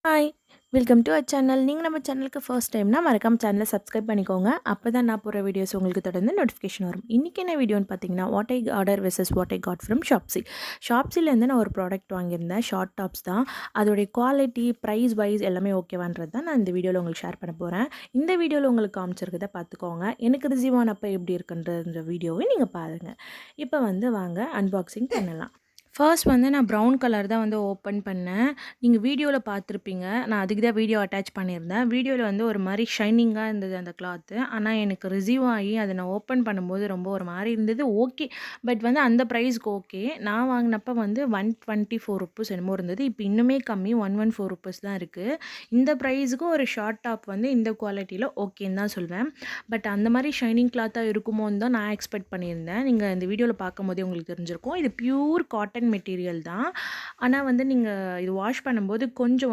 Hi! Welcome to our channel. நீங்க நம்ம சேனலுக்கு ஃபர்ஸ்ட் டைம்னா மறக்காம சேனல சப்ஸ்கிரைப் பண்ணிக்கோங்க. அப்பதான் நான் போடுற வீடியோஸ் உங்களுக்கு தொடர்ந்து நோட்டிஃபிகேஷன் வரும். இன்னைக்கு என்ன வீடியோன்னு பார்த்தீங்கன்னா, what I order versus what I got from Shopsy. ஷாப்ஸிலேருந்து நான் ஒரு ப்ராடக்ட் வாங்கியிருந்தேன். ஷார்ட் டாப்ஸ் தான். அதோடைய குவாலிட்டி, ப்ரைஸ் வைஸ் எல்லாமே ஓகேவான்றது தான் நான் இந்த வீடியோவில் உங்களுக்கு ஷேர் பண்ண போகிறேன். இந்த வீடியோவில் உங்களுக்கு காமிச்சிருக்கத பார்த்துக்கோங்க. எனக்கு ரிசீவ் ஆனப்போ எப்படி இருக்குன்ற வீடியோவை நீங்கள் பாருங்கள். இப்போ வாங்க அன்பாக்சிங் பண்ணலாம். ஃபர்ஸ்ட் நான் ப்ரவுன் கலர் தான் ஓப்பன் பண்ணேன். நீங்க வீடியோல பார்த்துருப்பீங்க. நான் அதுக்கு தான் வீடியோ அட்டாச் பண்ணியிருந்தேன். வீடியோல ஒரு மாரி ஷைனிங்கா இருந்தது அந்த கிளாத்து. ஆனா எனக்கு ரிசீவ் ஆகி அத நான் ஓப்பன் பண்ணும்போது ரொம்ப ஒரு மாரி இருந்தது. ஓகே. பட் அந்த பிரைஸ்க்கு ஓகே. நான் வாங்கினப்ப ₹124 என்னமோ இருந்தது. இப்ப இன்னுமே கம்மி ₹114 தான் இருக்கு. இந்த பிரைஸ்க்கு ஒரு ஷார்ட் டாப் இந்த குவாலிட்டில ஓகேன்னு தான் சொல்வேன். பட் அந்த மாரி ஷைனிங் கிளாத்தா இருக்குமோன்னு தான் நான் எக்ஸ்பெக்ட் பண்ணியிருந்தேன். நீங்க இந்த வீடியோல பார்க்கும்போதே உங்களுக்கு தெரிஞ்சிருக்கும். இது பியூர் காட்டன் மெட்டீரியல் தான். ஆனா நீங்க இது வாஷ் பண்ணும்போது கொஞ்சம்